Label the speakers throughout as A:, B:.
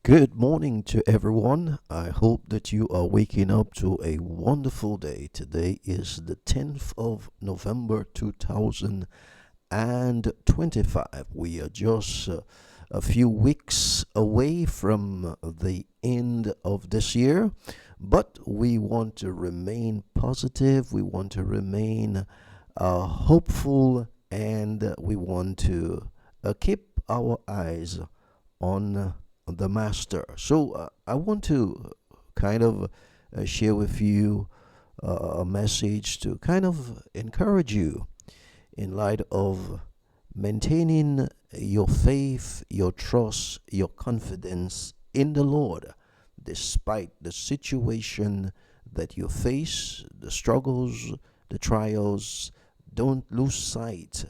A: Good morning to everyone. I hope that you are waking up to a wonderful day. Today is the 10th of November 2025. We are just a few weeks away from the end of this year, but we want to remain positive. We want to remain hopeful, and we want to keep our eyes on the master. So I want to kind of share with you a message to kind of encourage you in light of maintaining your faith, your trust, your confidence in the Lord, despite the situation that you face, the struggles, the trials. Don't lose sight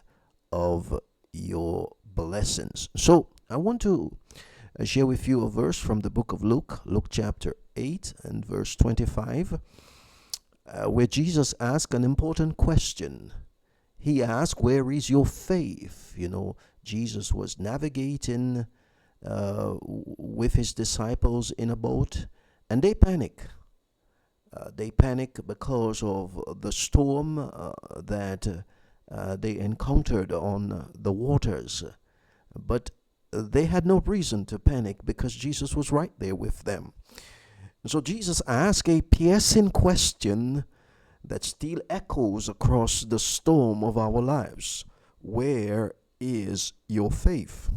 A: of your blessings. So I want to share with you a verse from the book of Luke, Luke chapter 8 and verse 25, where Jesus asked an important question. He asked, "Where is your faith?" Jesus was navigating with his disciples in a boat, and they panic. They panic because of the storm that they encountered on the waters. But they had no reason to panic because Jesus was right there with them. So Jesus asked a piercing question that still echoes across the storm of our lives. Where is your faith?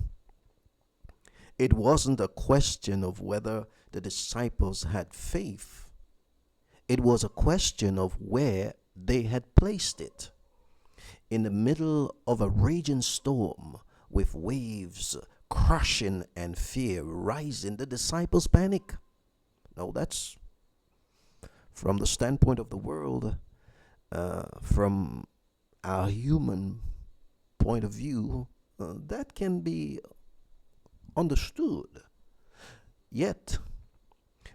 A: It wasn't a question of whether the disciples had faith. It was a question of where they had placed it. In the middle of a raging storm with waves crashing and fear rising, the disciples panic. No, that's from the standpoint of the world, from our human point of view, that can be understood. Yet,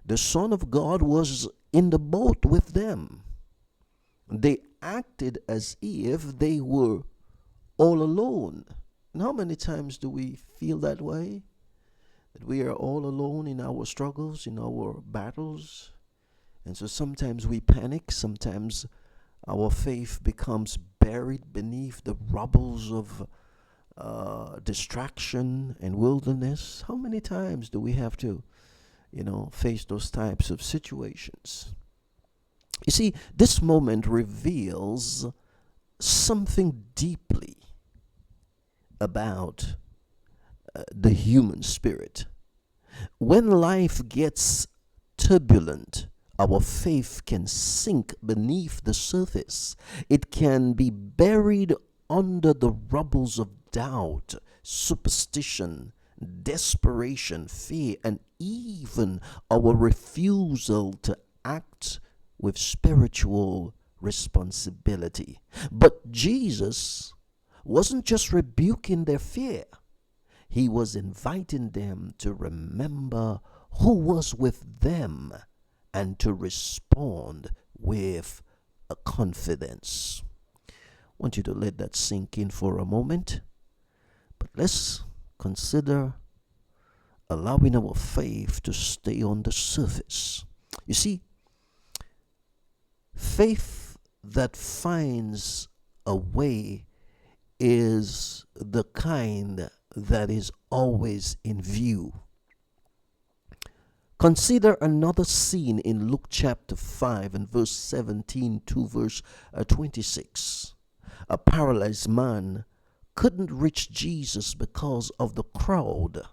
A: the Son of God was in the boat with them. They acted as if they were all alone. And how many times do we feel that way? That we are all alone in our struggles, in our battles. And so sometimes we panic. Sometimes our faith becomes buried beneath the rubbles of distraction and wilderness. How many times do we have to, face those types of situations? You see, this moment reveals something deeply about the human spirit. When life gets turbulent, our faith can sink beneath the surface. It can be buried under the rubbles of doubt, superstition, desperation, fear, and even our refusal to act with spiritual responsibility. But Jesus wasn't just rebuking their fear. He was inviting them to remember who was with them and to respond with a confidence. I want you to let that sink in for a moment. But let's consider allowing our faith to stay on the surface. You see, faith that finds a way is the kind that is always in view. Consider another scene in Luke chapter 5 and verse 17 to verse 26. A paralyzed man couldn't reach Jesus because of the crowd,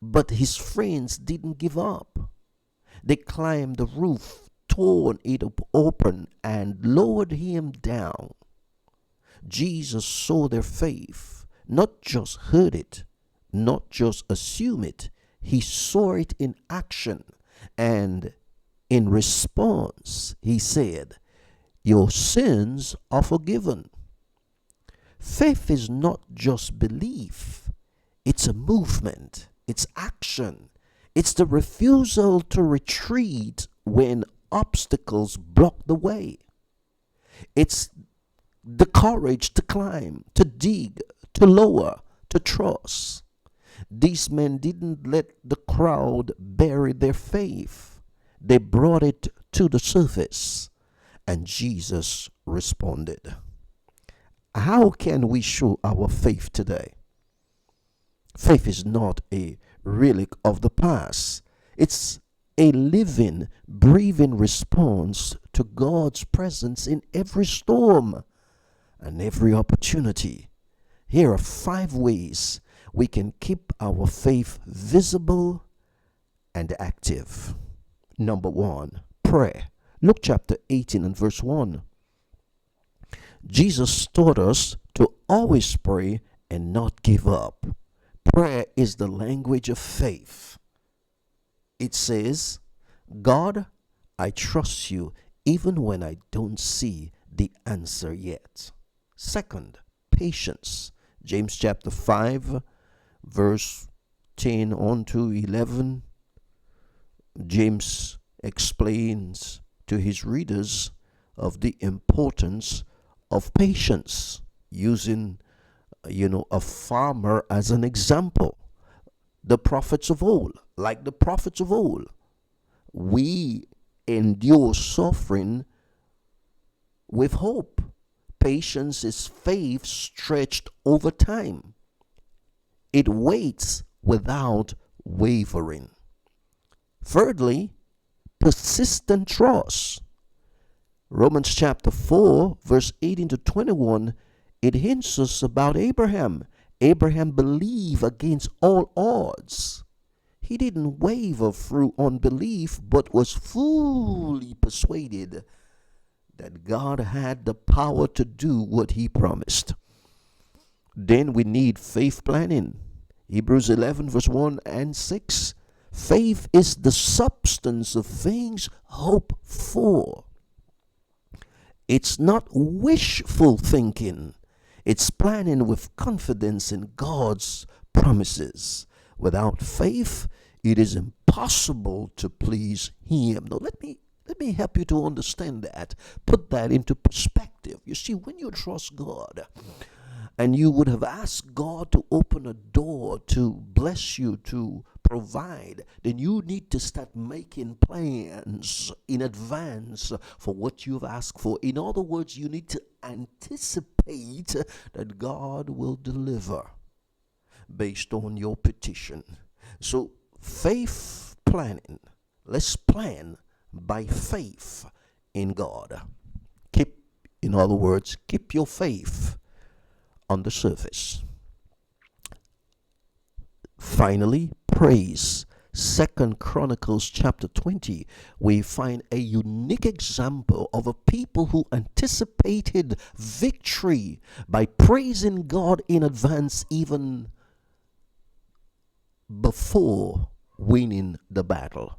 A: but his friends didn't give up. They climbed the roof, torn it open, and lowered him down. Jesus saw their faith, not just heard it, not just assume it. He saw it in action, and in response, he said, "Your sins are forgiven." Faith is not just belief, it's a movement, it's action, it's the refusal to retreat when obstacles block the way. It's the courage to climb, to dig, to lower, to trust. These men didn't let the crowd bury their faith. They brought it to the surface, and Jesus responded. How can we show our faith today? Faith is not a relic of the past. It's a living, breathing response to God's presence in every storm and every opportunity. Here are 5 ways we can keep our faith visible and active. Number 1, prayer. Luke chapter 18 and verse 1. Jesus taught us to always pray and not give up. Prayer is the language of faith. It says, God, I trust you even when I don't see the answer yet. Second, patience. James chapter 5, verse 10 on to 11. James explains to his readers of the importance of patience, using a farmer as an example. The prophets of old, like the prophets of old, we endure suffering with hope. Patience is faith stretched over time. It waits without wavering. Thirdly, persistent trust. Romans chapter 4, verse 18 to 21, it hints us about Abraham. Abraham believed against all odds. He didn't waver through unbelief, but was fully persuaded that God had the power to do what he promised. Then we need faith planning. Hebrews 11, verse 1 and 6. Faith is the substance of things hoped for. It's not wishful thinking. It's planning with confidence in God's promises. Without faith, it is impossible to please him. Now, let me help you to understand that. Put that into perspective. You see, when you trust God, and you would have asked God to open a door to bless you, to provide, then you need to start making plans in advance for what you've asked for. In other words, you need to anticipate that God will deliver based on your petition. So, faith planning. Let's plan by faith in God. In other words, keep your faith on the surface. Finally, praise. 2 Chronicles chapter 20, we find a unique example of a people who anticipated victory by praising God in advance, even before winning the battle.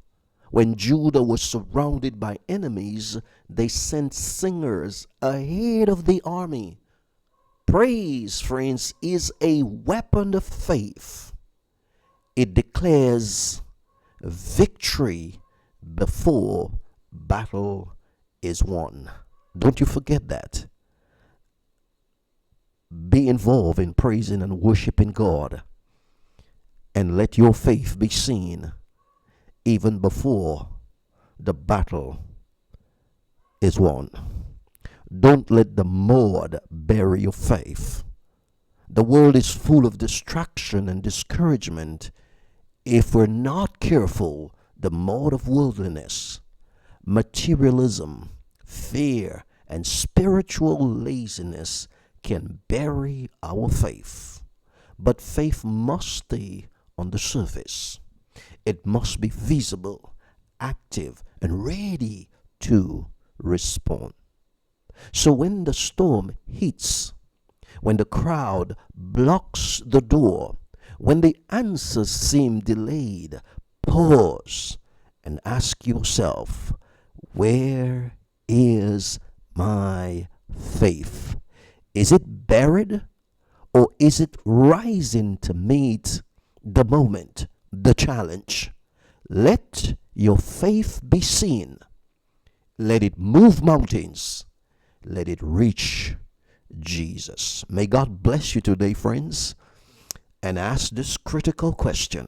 A: When Judah was surrounded by enemies, they sent singers ahead of the army. Praise, friends, is a weapon of faith. It declares victory before battle is won. Don't you forget that. Be involved in praising and worshiping God, and let your faith be seen even before the battle is won. Don't let the mud bury your faith. The world is full of distraction and discouragement. If we're not careful, the mud of worldliness, materialism, fear, and spiritual laziness can bury our faith. But faith must stay on the surface. It must be visible, active, and ready to respond. So when the storm hits, when the crowd blocks the door, when the answers seem delayed, pause and ask yourself, where is my faith? Is it buried, or is it rising to meet the moment, the challenge? Let your faith be seen. Let it move mountains. Let it reach Jesus. May God bless you today, friends. and ask this critical question: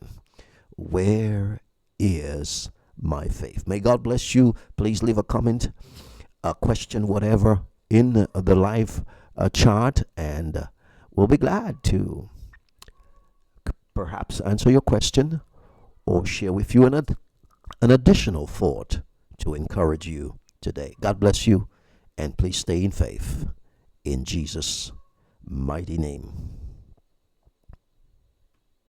A: where is my faith? May God bless you. Please leave a comment, a question, whatever, in the live chat, and we'll be glad to perhaps answer your question or share with you an additional thought to encourage you today. God bless you, and please stay in faith in Jesus' mighty name.